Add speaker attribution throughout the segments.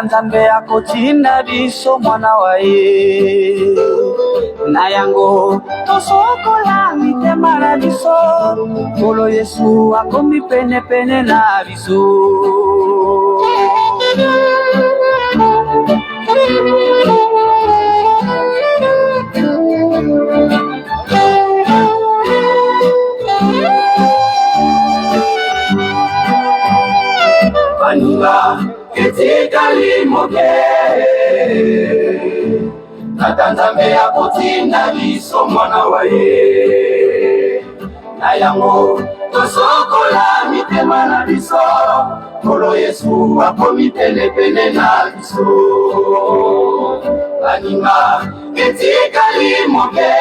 Speaker 1: Nzambe akotinda biso mwana wa ye na yango tosokola mitema na biso kolo Yesu akomi pene pene na biso Baninga ketika limoke Nzambe akotinda biso mwana wa ye na yango tosokola mitema na biso kolo Yesu akomi pene pene na biso Baninga ketika limoke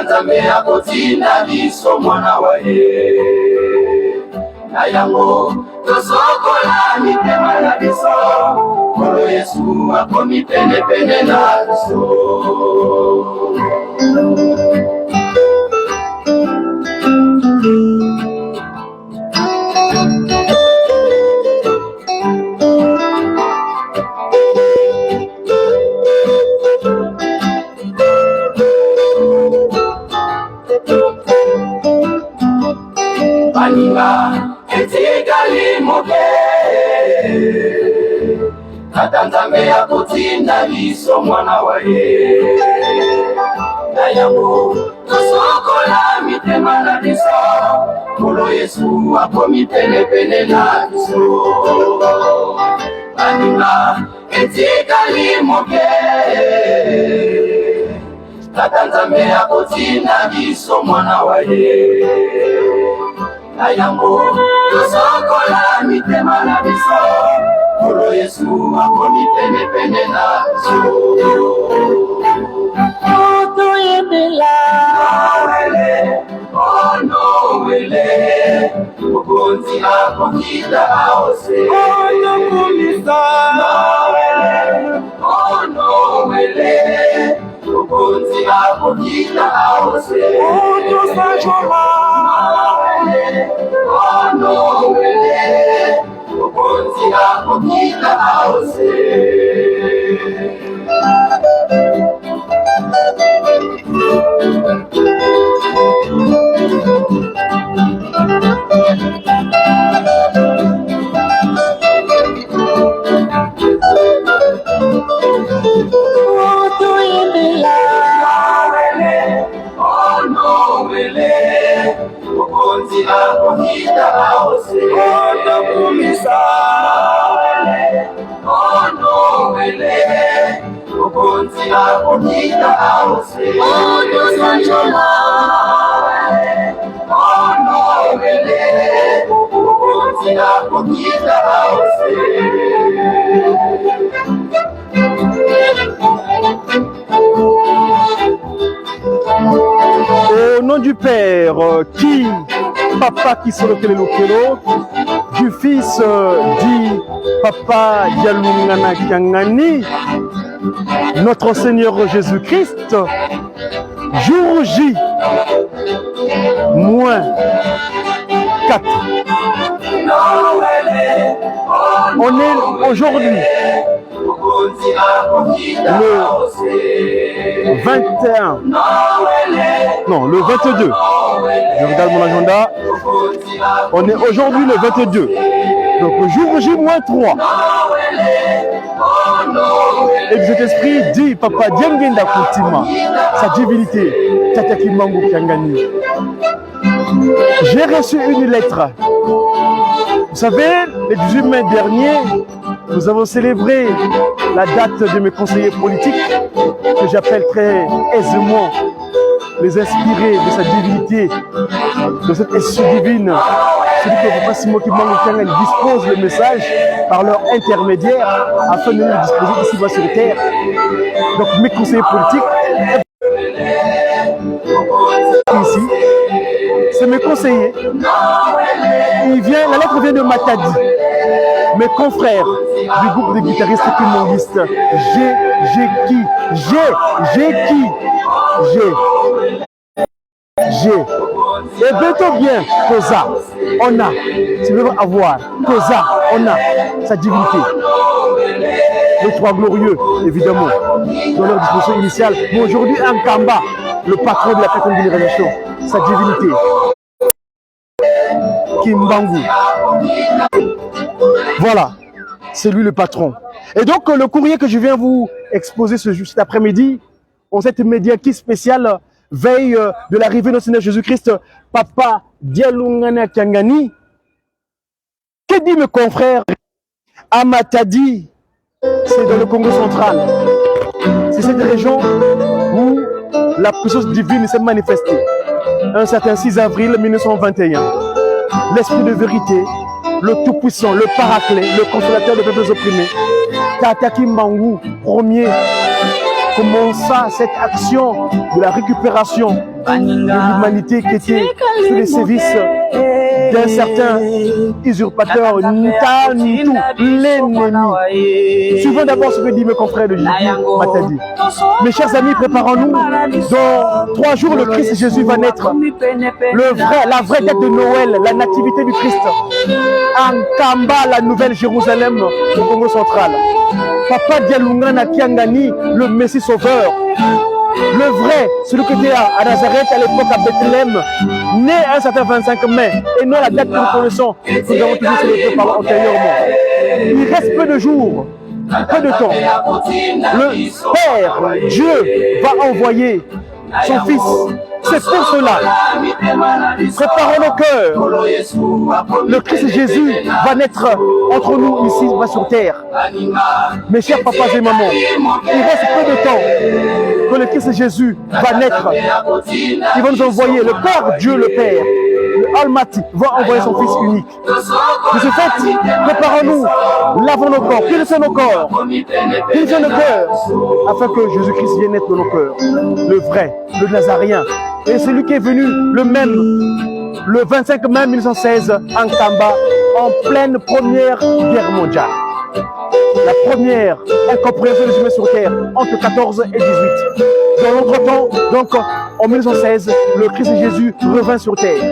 Speaker 1: Nzambe akotinda biso mwana wa ye na yango tosokola mitema na biso kolo Yesu akomi pene pene na biso Baninga ketika limoke Nzambe akotinda biso mwana wa ye na yango tosokola mitema na biso kolo Yesu akomi pene pene na biso Baninga ketika limoke Nzambe akotinda biso mwana wa ye na yango tosokola mitema na biso kolo Yesu akomi pene pene na biso toyembela Noele oh Noele mokonzi akokita aose tokumisa Noele oh Noele mokonzi akokita aose tosanjoma Noele oh Noele mokonzi akokita aose mokonzi akokita aose tokumisa oh Noele mokonzi akokita aose tosanjoma oh Noele mokonzi akokita aose
Speaker 2: Au nom du Père, qui, Papa qui sont le Kelelokelo, du Fils, dit Papa Yalungana Kiangani, notre Seigneur Jésus-Christ, jour J, moins 4. On est aujourd'hui le 21, non, le 22. Je regarde mon agenda. On est aujourd'hui le 22. Donc le jour J-3. Et que cet esprit dit, Papa Diengenda Koutima, sa divinité, Tataki Mango Kiangani. J'ai reçu une lettre. Vous savez, le 18 mai dernier, nous avons célébré la date de mes conseillers politiques, que j'appelle très aisément les inspirés de sa divinité, de cette esprit divine celui que Papa Simon Kimbangu Kiangani dispose le message par leur intermédiaire afin de nous le disposer ici-bas sur terre. Donc mes conseillers politiques, ici, c'est mes conseillers. La lettre vient de Matadi. Mes confrères du groupe de guitaristes kimbanguistes, et bientôt bien, Koza, on a, si vous voulez avoir, Koza, on a sa divinité. Les trois glorieux, évidemment, dans leur disposition initiale. Mais aujourd'hui, Nkamba, le patron de la 4e génération, sa divinité. Kimbangu. Voilà, c'est lui le patron. Et donc, le courrier que je viens vous exposer cet après-midi, en cette médiatique spéciale, veille de l'arrivée de notre Seigneur Jésus-Christ, Papa Dialungana Kiangani. Que dit mes confrères? À Matadi, c'est dans le Congo central. C'est cette région où la puissance divine s'est manifestée. Un certain 6 avril 1921. L'esprit de vérité, le tout-puissant, le paraclet, le consolateur des peuples opprimés, Tata Kimbangu, premier, commença cette action de la récupération de l'humanité qui était sous les sévices d'un certain usurpateur Ntantu, l'ennemi. Suivons d'abord ce que dit mes confrères de Matadi. Mes chers amis, préparons-nous. Dans 3 jours, le Christ Jésus va naître. La vraie date de Noël, la nativité du Christ. Nkamba, la nouvelle Jérusalem au Congo central. Papa Dialungana Kiangani, le Messie sauveur. Le vrai, celui qui était à Nazareth à l'époque à Bethléem, né un certain 25 mai, et non la date que nous connaissons, que nous avons toujours célébré antérieurement. Il reste peu de jours, peu de temps. Le Père, Dieu, va envoyer son Fils. C'est pour cela. Préparons nos cœurs. Le Christ Jésus va naître entre nous ici, sur terre. Mes chers papas et mamans, il reste peu de temps que le Christ Jésus va naître. Il va nous envoyer le Père, Dieu le Père. Le Almighty va envoyer son Fils unique. De ce fait, préparons-nous, lavons nos corps, purifions nos corps, purifions nos cœurs, afin que Jésus-Christ vienne naître dans nos cœurs. Le vrai, le Nazarien. Et celui qui est venu le même, le 25 mai 1916, en Nkamba, en pleine Première Guerre mondiale. La première incompréhension des humains sur Terre, entre 14 et 18. Dans l'entretemps, donc en 1916, le Christ Jésus revint sur Terre.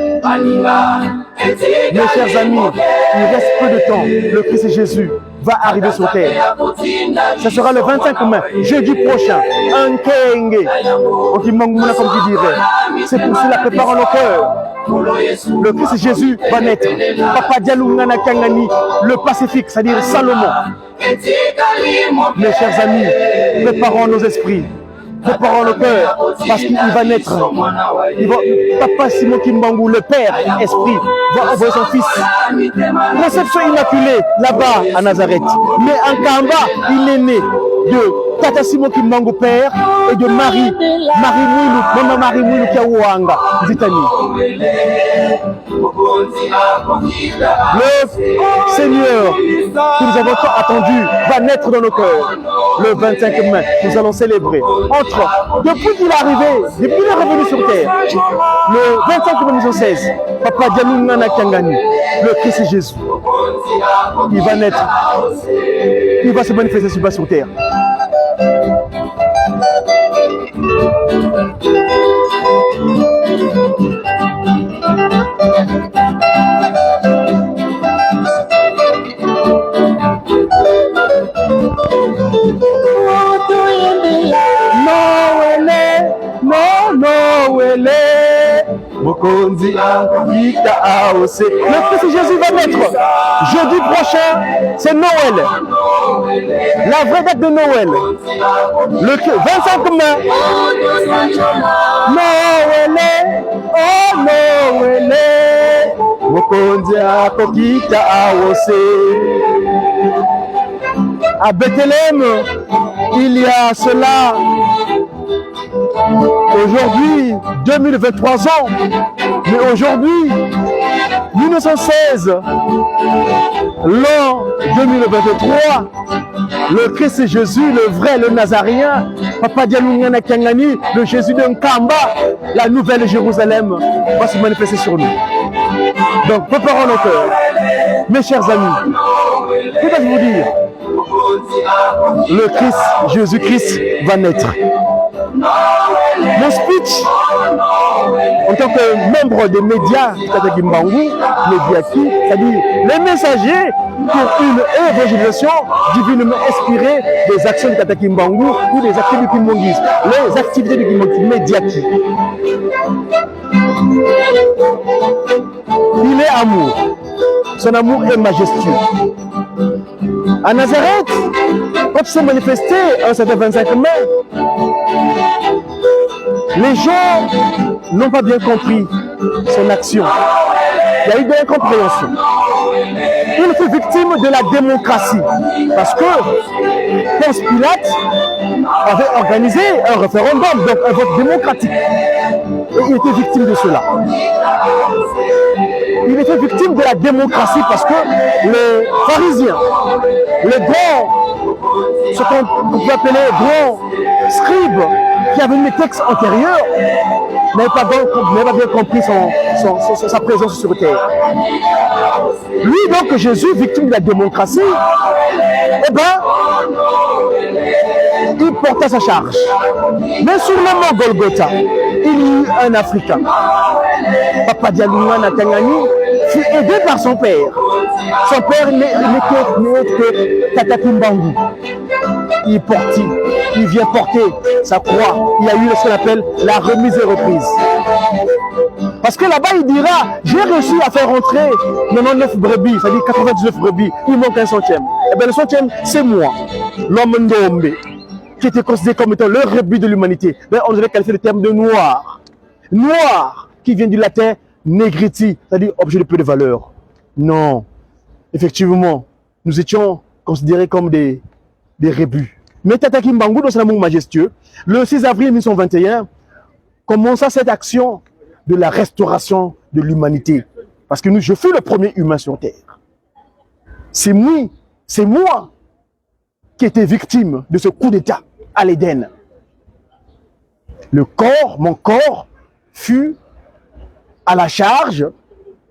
Speaker 2: Mes chers amis, il reste peu de temps, le Christ Jésus va arriver sur Terre. Ce sera le 25 mai, jeudi prochain, un Kenge, comme qui dirait. C'est pour cela, préparons nos cœurs. Le Christ Jésus va naître. Papa Dialungana Kiangani, le Pacifique, c'est-à-dire Salomon. Mes chers amis, préparons nos esprits. Préparons le cœur, parce qu'il va naître. Papa Simon Kimbangu, le Père, Esprit, va envoyer son Fils. Conception immaculée, là-bas, à Nazareth. Mais en Nkamba, il est né de Tata Simon Kimbangu, Père, et de Marie Mouilou, Maman Marie Mouilou Kiawanga, Zitani. Le Seigneur, que nous avons tant attendu, va naître dans nos cœurs. Le 25 mai, nous allons célébrer. Depuis qu'il est arrivé, depuis qu'il est revenu sur terre, le 25 mai 1916, Papa Dialungana Kiangani, le Christ Jésus, il va naître. Il va se manifester sur terre. Mokonzi Akita Aose. Le Christ Jésus va naître. Jeudi prochain, c'est Noël. La vraie date de Noël. Le 25 mai. Noël. Oh Noël. Mokonzi Akita Aose. À Bethléem, il y a cela. Aujourd'hui, 2023 ans, mais aujourd'hui, 1916, l'an 2023, le Christ Jésus, le vrai, le Nazarien, Papa Dialungana Kangani, le Jésus de Nkamba, la nouvelle Jérusalem, va se manifester sur nous. Donc, préparons nos cœurs. Mes chers amis, que dois-je vous dire? Le Christ, Jésus-Christ, va naître. Mon speech, en tant que membre des médias, c'est-à-dire les messagers pour une évangélisation divinement inspirée des actions de Tata Kimbangu ou des activités du Kimbangis, les activités du Kimbangis médiatiques. Il est amour, son amour est majestueux. À Nazareth, quand il s'est manifesté un certain 25 mai, les gens n'ont pas bien compris son action. Il y a eu de l'incompréhension. Il fut victime de la démocratie parce que Ponce Pilate avait organisé un référendum, donc un vote démocratique. Et il était victime de cela. Il était victime de la démocratie parce que les pharisiens, les grands, ce qu'on peut appeler grands scribes qui avaient les textes antérieurs, n'avaient pas bien compris sa présence sur terre. Lui, donc, Jésus, victime de la démocratie, eh ben, il porta sa charge. Mais sur le mont Golgotha, il y eut un Africain. Papa Dialungana Kangani fut aidé par son père. Son père n'était que Tata Kimbangu. Il vient porter sa croix. Il y a eu ce qu'on appelle la remise et reprise. Parce que là-bas, il dira, j'ai réussi à faire rentrer 99 brebis, c'est-à-dire 99 brebis, il manque un centième. Et bien le centième, c'est moi, l'homme Ndombe, qui était considéré comme étant le rébut de l'humanité. On devait qualifier le terme de noir. Noir, qui vient du latin negriti, c'est-à-dire objet de peu de valeur. Non, effectivement, nous étions considérés comme des rébus. Mais Tata Kimbangu, dans son amour majestueux, le 6 avril 1921, commença cette action de la restauration de l'humanité. Parce que je fus le premier humain sur Terre. C'est moi qui étais victime de ce coup d'État à l'Éden. Mon corps fut à la charge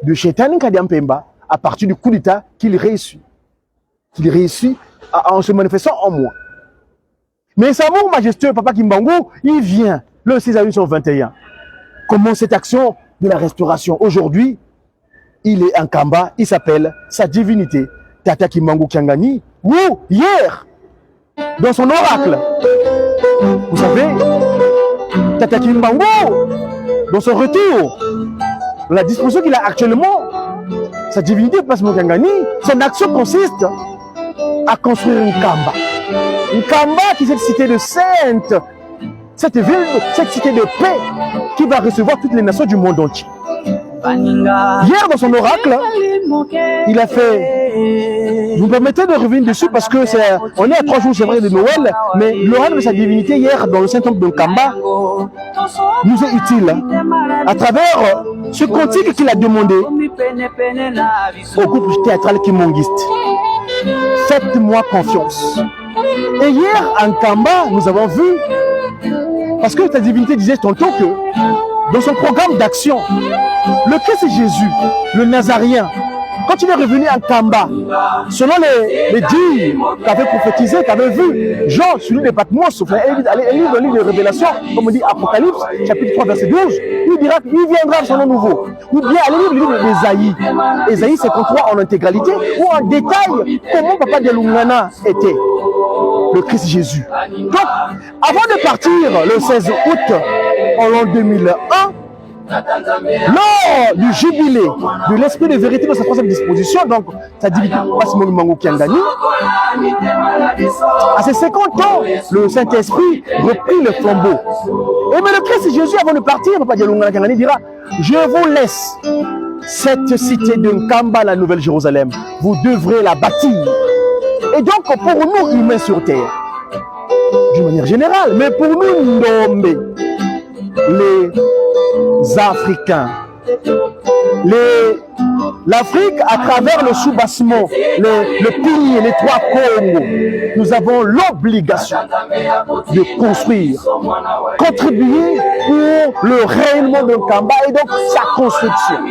Speaker 2: de Chétan Kadiampemba à partir du coup d'État qu'il réussit. En se manifestant en moi. Mais sa amour majestueux, Papa Kimbangu, il vient le 6 avril 1921. Comment cette action de la restauration aujourd'hui, il est en Kamba, il s'appelle sa divinité, Tata Kimbangu Kiangani, ou hier, dans son oracle, vous savez, Tata Kimbangu, dans son retour, dans la disposition qu'il a actuellement, sa divinité, Place Kiangani, son action consiste à construire une Kamba. Une Kamba qui est cette cité de sainte, cette ville, cette cité de paix qui va recevoir toutes les nations du monde entier. Hier, dans son oracle, il a fait... Vous me permettez de revenir dessus parce que on est à 3 jours, c'est vrai, de Noël, mais l'oracle de sa divinité hier dans le Saint-Temple de Kamba nous est utile à travers ce cantique qu'il a demandé au groupe théâtral kimongiste. Faites-moi confiance. Et hier, en Kamba, nous avons vu, parce que sa divinité disait tantôt que dans son programme d'action, le Christ Jésus, le Nazarien, quand il est revenu en Kamba, selon les dires qu'avait prophétisé, qu'avait vu Jean sur l'île de Patmos, allez lire le livre de Révélation, comme on dit Apocalypse, chapitre 3, verset 12, il dira qu'il viendra sur son nom nouveau. Ou bien allez lire le livre d'Ésaïe. Ésaïe 53 en intégralité, ou en détail comment Papa Dialungana était, le Christ Jésus. Donc, avant de partir le 16 août en l'an 2001, lors du jubilé de l'esprit de vérité dans sa 3e disposition, donc ça dit Mangu Kiangani, à ses 50 ans, le Saint-Esprit reprit le flambeau. Et mais le Christ Jésus, avant de partir, Papa Dialungana Kiangani dira, je vous laisse cette cité de Nkamba, la Nouvelle Jérusalem. Vous devrez la bâtir. Et donc, pour nous, humains sur terre, d'une manière générale, mais pour nous, Ndombe, les Africains, les L'Afrique, à travers le soubassement, le pilier, les 3 Congos, nous avons l'obligation de construire, contribuer pour le rayonnement de Nkamba et donc sa construction.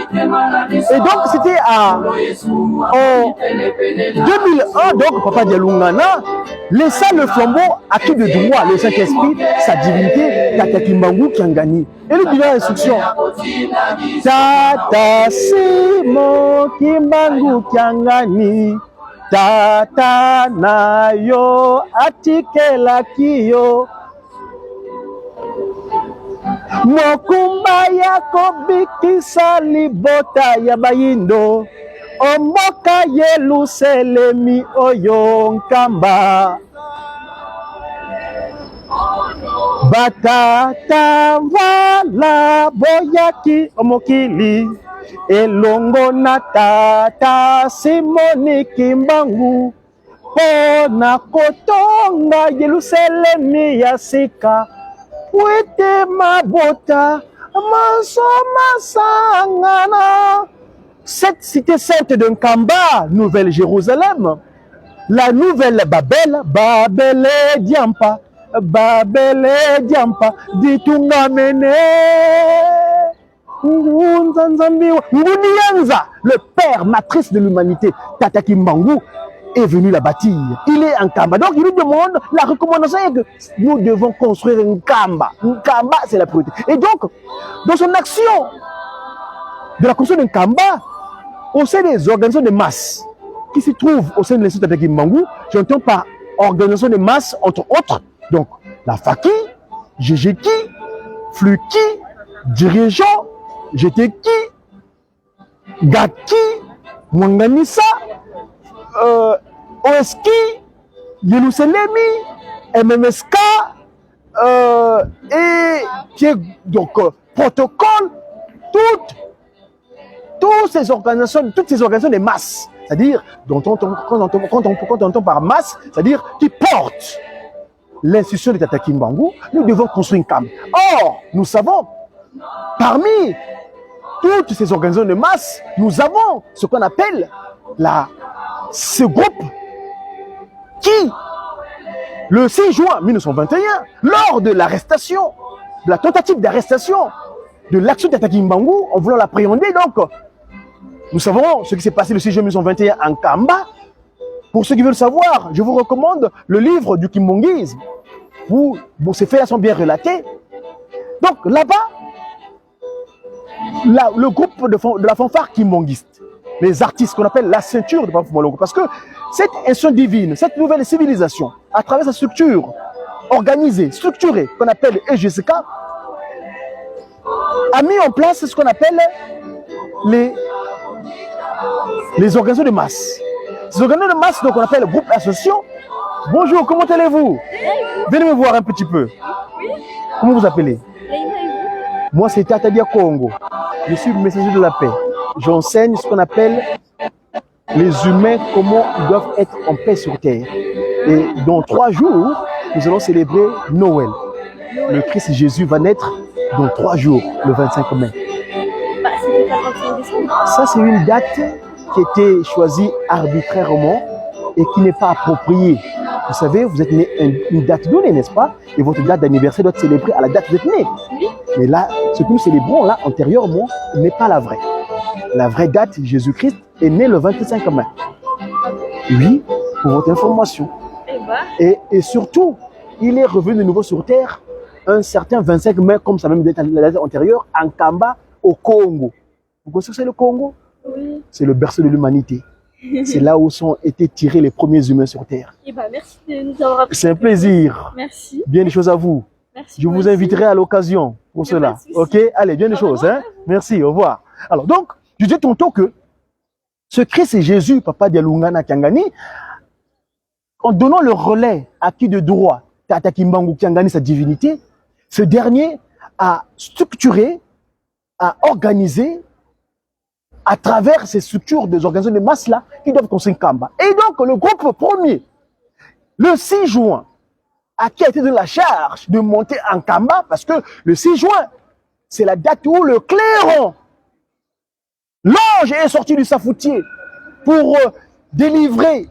Speaker 2: Et donc c'était en 2001, donc Papa Dialungana laissa le flambeau à qui de droit, le Saint-Esprit, sa divinité, Tata Kimbangu Kiangani. Et lui dit l'instruction. Tata Simon Kimbangu Kiangani, Tata Nayo Atikela Kiyo. Mokumba yako bikisa libota ya bayindo. Omoka Yeluselemi oyo Nkamba. Batata wala boyaki omokili. Elongo na tata Simoni Kimbangu. Pona kotonga Yeluselemi ya sika. Wete mabota masoma sangana. Cette cité sainte de Nkamba, Nouvelle Jérusalem, la nouvelle Babel, Babel Diampa, Babel Diampa, Ditunga Mene, Ngunianza, le père matrice de l'humanité, Tata Kimbangu, est venu la bâtir. Il est en Nkamba. Donc il nous demande, la recommandation est que nous devons construire Nkamba. Nkamba, c'est la priorité. Et donc, dans son action de la construction de Nkamba, au sein des organisations de masse qui se trouvent au sein de l'Institut Tata Kimbangu, j'entends par organisation de masse, entre autres, donc la Faki, GGKI, Fluki, Dirigeant, GTKI, Gaki, Mwanganisa, OSKI, Yeluselemi, MMSK, et donc protocole, toutes ces organisations de masse, c'est-à-dire quand on entend par masse, c'est-à-dire qui portent l'institution de Tata Kimbangu, nous devons construire une camp. Or, nous savons, parmi toutes ces organisations de masse, nous avons ce qu'on appelle ce groupe qui, le 6 juin 1921, lors de l'arrestation, de la tentative d'arrestation de l'action de Tata Kimbangu, en voulant l'appréhender, donc, nous savons ce qui s'est passé le 6 juin 1921 en Nkamba. Pour ceux qui veulent savoir, je vous recommande le livre du Kimbongisme, où ces faits-là sont bien relatés. Donc là-bas, le groupe de la fanfare kimbongiste, les artistes qu'on appelle la ceinture de Papa Fumolongo, parce que cette institution divine, cette nouvelle civilisation, à travers sa structure organisée, structurée, qu'on appelle EGSK, a mis en place ce qu'on appelle les organisations de masse. Ces organisations de masse, donc on appelle le groupe association. Bonjour, comment allez-vous? Venez me voir un petit peu. Comment vous appelez? Moi, c'est Tatadia Congo. Je suis le messager de la paix. J'enseigne ce qu'on appelle les humains, comment ils doivent être en paix sur terre. Et dans 3 jours, nous allons célébrer Noël. Le Christ Jésus va naître dans 3 jours, le 25 mai. Ça, c'est une date qui a été choisie arbitrairement et qui n'est pas appropriée. Vous savez, vous êtes né une date donnée, n'est-ce pas? Et votre date d'anniversaire doit être célébrée à la date où vous êtes né. Mais là, ce que nous célébrons là, antérieurement, n'est pas la vraie. La vraie date, Jésus-Christ est né le 25 mai. Oui, pour votre information. Et surtout, il est revenu de nouveau sur terre un certain 25 mai, comme ça même la date antérieure, en Nkamba, au Congo. Vous connaissez ce que c'est le Congo? Oui. C'est le berceau de l'humanité. C'est là où sont été tirés les premiers humains sur terre. Merci de nous avoir appris. C'est un plaisir. Merci. Bien des choses à vous. Merci. Je vous inviterai à l'occasion pour cela. Ok? Allez, bien des choses. Hein? Merci, au revoir. Alors donc, je disais tantôt que ce Christ et Jésus, Papa Dialungana Kiangani, en donnant le relais à qui de droit, Tata Kimbangu Kiangani, sa divinité, ce dernier a structuré, a organisé à travers ces structures des organisations de masse là qui doivent construire Nkamba. Et donc le groupe premier, le 6 juin, à qui a été de la charge de monter en Nkamba, parce que le 6 juin, c'est la date où le clairon L'ange est sorti du safoutier pour délivrer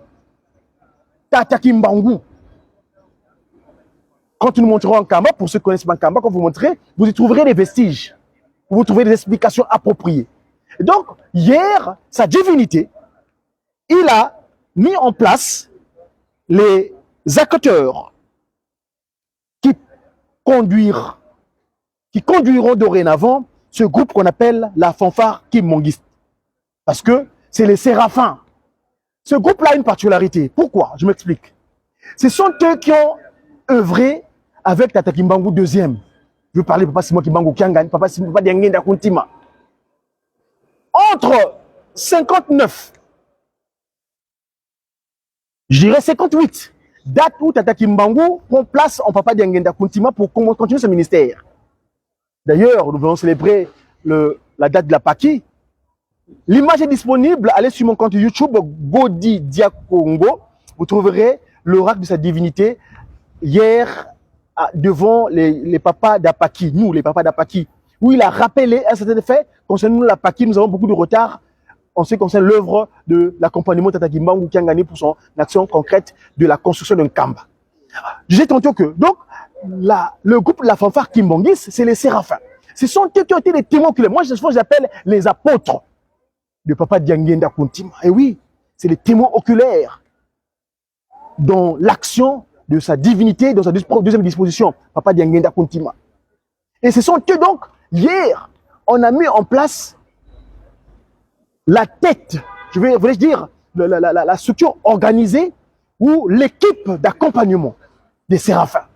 Speaker 2: Tata Kimbangu. Quand nous montrerons en Kamba, pour ceux qui connaissent pas Kamba, quand vous montrez, vous y trouverez des vestiges. Vous trouverez des explications appropriées. Et donc, hier, sa divinité, il a mis en place les acteurs qui conduiront dorénavant ce groupe qu'on appelle la fanfare kimbangiste. Parce que c'est les séraphins. Ce groupe-là a une particularité. Pourquoi? Je m'explique. Ce sont eux qui ont œuvré avec Tata Kimbangu deuxième. Je veux parler de Papa Simon Kimbangu Kiangani, Papa Diangenda Kuntima. Entre 59, je dirais 58, date où Tata Kimbangu prend place en Papa Diangenda Kuntima pour continuer ce ministère. D'ailleurs, nous venons célébrer la date de la Pâquis. L'image est disponible, allez sur mon compte YouTube, Godi Diakongo, vous trouverez l'oracle de sa divinité hier devant les papas d'Apaki, nous les papas d'Apaki, où il a rappelé un certain fait concernant la Pâquis. Nous avons beaucoup de retard en ce qui concerne l'œuvre de l'accompagnement Tata Kimbangu Kiangani pour son action concrète de la construction d'un Kamba. Je disais tantôt que donc le groupe de la fanfare Kimbangis, c'est les séraphins. Ce sont eux qui ont été les témoins oculaires. Moi, j'appelle les apôtres de Papa Diangenda Kuntima. Et oui, c'est les témoins oculaires dans l'action de sa divinité, dans sa deuxième disposition, Papa Diangenda Kuntima. Et ce sont eux donc, hier, on a mis en place la tête, voulais-je dire, la structure organisée ou l'équipe d'accompagnement des séraphins.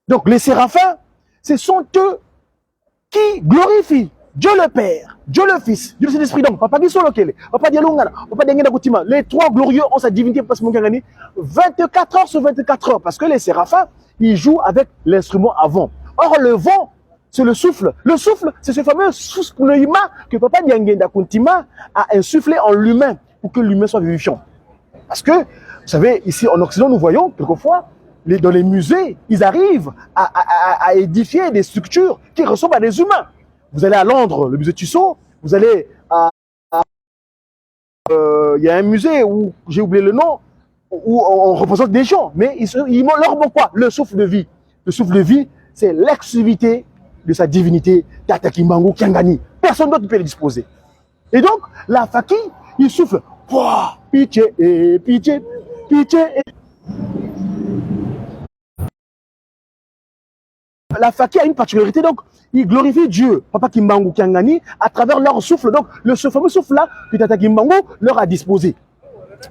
Speaker 2: Donc les séraphins, ce sont eux qui glorifient Dieu le Père, Dieu le Fils, Dieu le Saint-Esprit. Donc, Papa Gisolokele, Papa Dialungana, Papa Diangenda Kuntima, les trois glorieux ont sa divinité, parce que 24 heures sur 24 heures, parce que les séraphins, ils jouent avec l'instrument avant. Or, le vent, c'est le souffle. Le souffle, c'est ce fameux souffle que Papa Diangenda Kuntima a insufflé en l'humain pour que l'humain soit vivifiant. Parce que, vous savez, ici en Occident, nous voyons quelquefois, dans les musées, ils arrivent à édifier des structures qui ressemblent à des humains. Vous allez à Londres, le musée Tissot, vous allez il y a un musée où, j'ai oublié le nom, où on représente des gens, mais ils leur montrent quoi? Le souffle de vie. Le souffle de vie, c'est l'exclusivité de sa divinité, Tata Kimbangu Kiangani. Personne d'autre ne peut le disposer. Et donc, la Faki, il souffle, pitié et pitié, pitié et... La Faki a une particularité, donc ils glorifient Dieu, Papa Kimbangu Kiangani, à travers leur souffle. Donc, ce fameux souffle-là que Tata Kimbangu leur a disposé.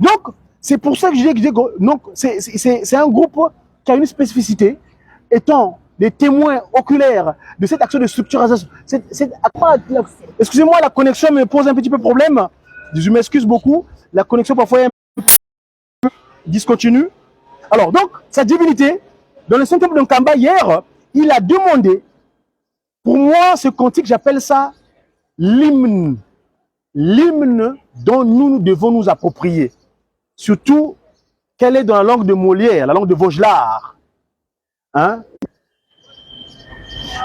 Speaker 2: Donc, c'est pour ça que je dis que c'est un groupe qui a une spécificité, étant des témoins oculaires de cette action de structuration. Excusez-moi, la connexion me pose un petit peu problème. Je m'excuse beaucoup. La connexion parfois est un peu discontinue. Alors, donc, sa divinité, dans le symptôme d'un Kamba hier, il a demandé, pour moi, ce cantique, j'appelle ça l'hymne. L'hymne dont nous devons nous approprier. Surtout, qu'elle est dans la langue de Molière, la langue de Vaugelas. Hein?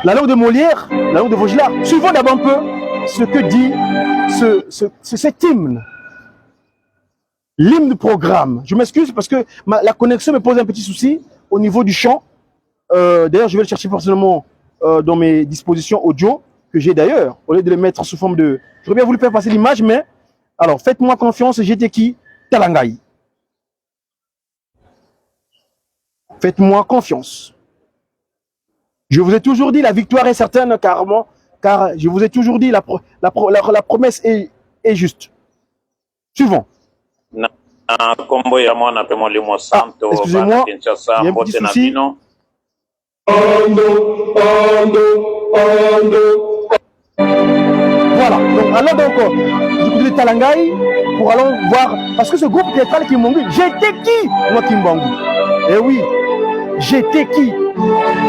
Speaker 2: La langue de Molière, la langue de Vaugelas. Suivons d'abord un peu ce que dit cet hymne. L'hymne du programme. Je m'excuse parce que la connexion me pose un petit souci au niveau du chant. D'ailleurs, je vais le chercher personnellement dans mes dispositions audio, que j'ai d'ailleurs, au lieu de les mettre sous forme de... J'aurais bien voulu faire passer l'image, mais... Alors, faites-moi confiance, j'étais qui? Talangaï. Faites-moi confiance. Je vous ai toujours dit, la victoire est certaine, car je vous ai toujours dit, la promesse est juste. Suivant. Excusez-moi, il y a un petit souci. Voilà, donc allons donc du côté de Talangaï pour allons voir, parce que ce groupe théâtral Kimbangui, j'étais qui moi Kimbangu? Eh oui, j'étais qui?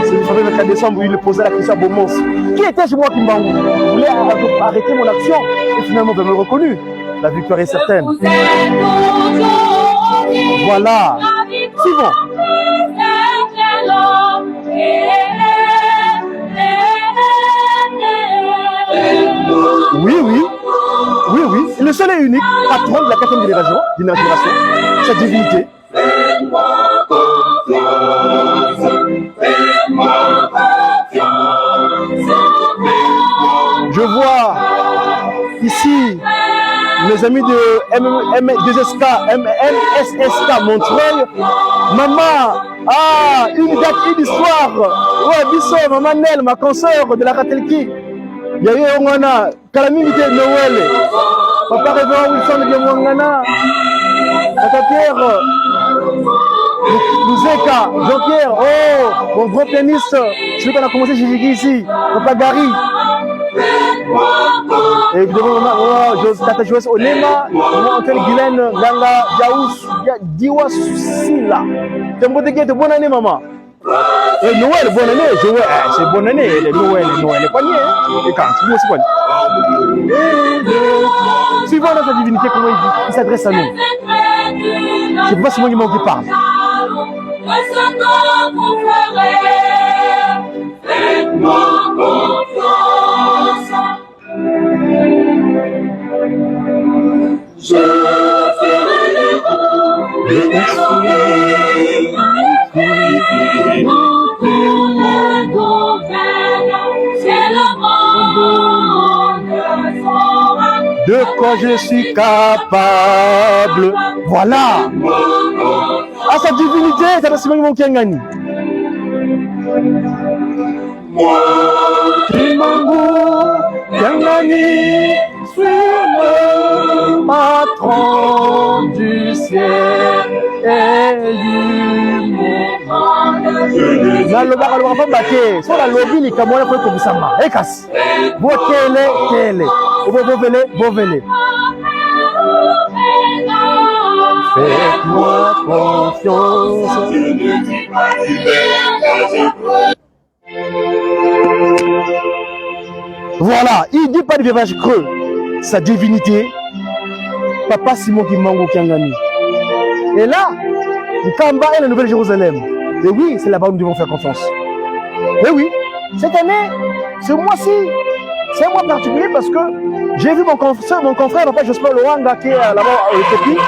Speaker 2: C'est le fameux 24 décembre où il posait la question à Beaumont. Qui était-je moi Kimbangu? Je voulais arrêter mon action et finalement vous m'avez reconnu. La victoire est certaine. Voilà. Suivant. Oui, oui. Oui, oui. le seul et unique patron de la 4e génération, sa divinité. Je vois ici mes amis de MSSK Montreuil. Maman, une date, une histoire. Ouais, Bisso, maman Nel, ma consoeur de la Ratelki. Il y a eu un calamité de Noël. Papa Révérend Wilson de Mwangana. Papa Pierre. Louzeka, Jean-Pierre, oh, mon grand pianiste, celui qu'on a commencé chez Jigi ici, Papa Gary. Et évidemment, Tata Joès Onema, maman Antoine Guylaine, Ganga, Jaous, Diwa Sila. T'es bonne année, maman. Et Noël, bonne année, c'est bonne année, Noël, pas nié. Et quand, c'est aussi bonne. Suivant dans sa divinité, comment il s'adresse à nous. C'est pas seulement qui parle.
Speaker 3: Faites-moi confiance. Je ferai les
Speaker 2: de quoi je suis capable. Voilà. À sa divinité, c'est Simon mon Kiangani. Kimangu Kiangani, suis le patron du ciel et du monde. Na loba kalwa pa bake, so la lobi li kamona ko komisama. Ekas. Bo tele. Bovele. Faites-moi confiance. Voilà, il dit pas de vivage creux. Sa divinité, Papa Simon Kimangu Kiangani. Et là, Nkamba est la Nouvelle Jérusalem. Et oui, c'est là-bas où nous devons faire confiance. Et oui, cette année, ce mois-ci, c'est un mois particulier parce que j'ai vu mon confrère, Papa Jospin Loanga, qui est là-bas au Éthiopie.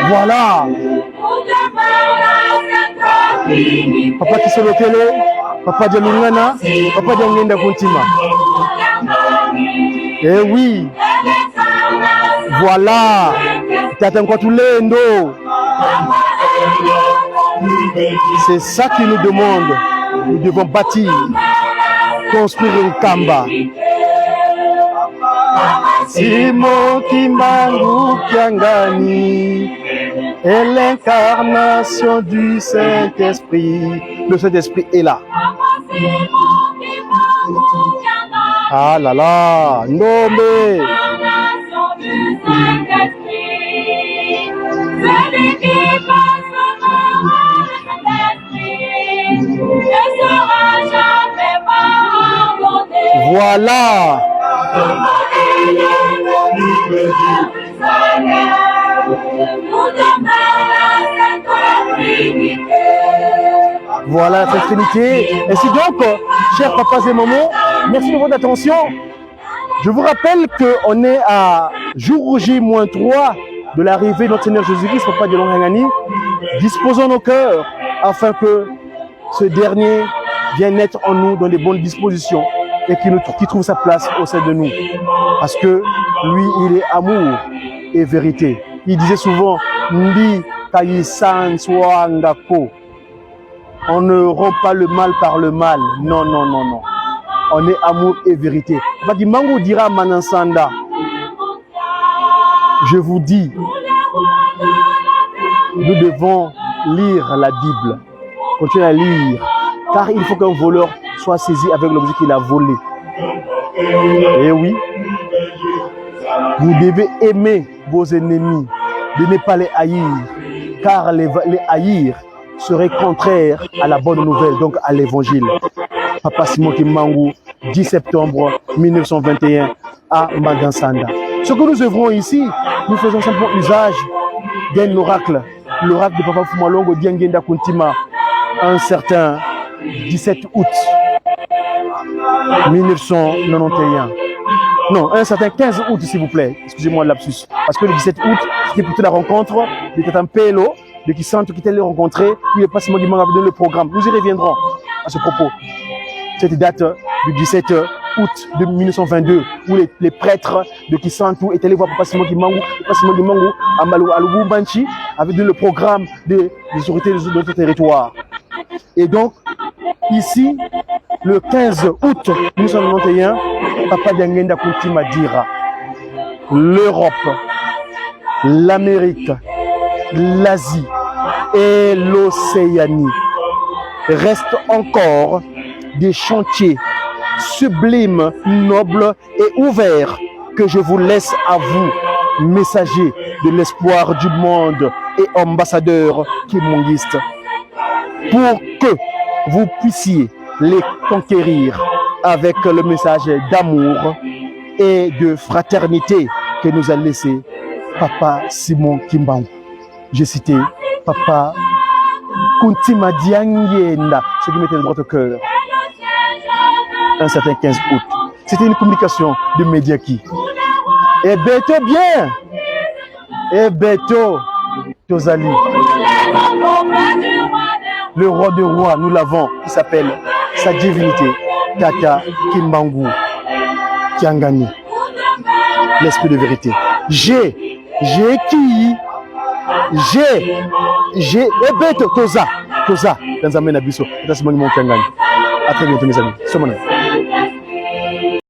Speaker 2: Voilà. Papa Kisolokele, Papa Dialungana, Papa Diangenda Kuntima. Eh oui. Voilà. C'est ça qu'il nous demande. Nous devons bâtir, construire une Kamba. Simon Kimangu Kiangani est l'incarnation du Saint-Esprit. Le Saint-Esprit est là. Ah là là, nommé. Voilà. Voilà la Trinité. Et si donc, chers papas et mamans, merci de votre attention. Je vous rappelle qu'on est à jour J-3 de l'arrivée de notre Seigneur Jésus-Christ, Papa de Longangani. Disposons nos cœurs afin que ce dernier vienne être en nous dans les bonnes dispositions et qu'il trouve sa place au sein de nous. Parce que lui, il est amour et vérité. Il disait souvent, Ndi Kayisan Swangako. On ne rompt pas le mal par le mal. Non, non, non, non. On est amour et vérité. Mangu dira Manansanda. Je vous dis, nous devons lire la Bible. Continuez à lire. Car il faut qu'un voleur soit saisi avec l'objet qu'il a volé. Et oui, vous devez aimer vos ennemis, de ne pas les haïr, car les haïr serait contraire à la bonne nouvelle, donc à l'évangile. Papa Simon Kimangu, 10 septembre 1921 à Madansanda. Ce que nous œuvrons ici, nous faisons simplement usage d'un oracle, l'oracle de Papa Fumalongo Diangenda Kuntima, un certain 17 août 1991. Non, un certain 15 août, s'il vous plaît. Excusez-moi le lapsus. Parce que le 17 août, c'était plutôt la rencontre de Tatampelo, de Kisanto qui était les rencontrer, puis le passement du mangue avait donné le programme. Nous y reviendrons à ce propos. Cette date du 17 août de 1922, où les prêtres de Kisanto étaient allés voir Papa Simon Kimangu, à Lubumbashi, avait donné le programme de sécurité de notre territoire. Et donc, ici, le 15 août 1991, Papa Diangenda Kuntima dira l'Europe, l'Amérique, l'Asie et l'Océanie restent encore des chantiers sublimes, nobles et ouverts que je vous laisse à vous, messagers de l'espoir du monde et ambassadeurs kimonguistes, pour que vous puissiez les conquérir avec le message d'amour et de fraternité que nous a laissé Papa Simon Kimbangu. J'ai cité Papa Kuntima Diangenda, ce qui m'était le droit au cœur, un certain 15 août. C'était une communication de Mediaki. Et Beto bien, et Beto Tozali, le roi de rois, nous l'avons, qui s'appelle sa divinité, Tata Kimbangu Kiangani, l'esprit de vérité. J'ai, et Beto Toza, dans un menabiso, dans ce monument Kiangani. À très bientôt, mes amis.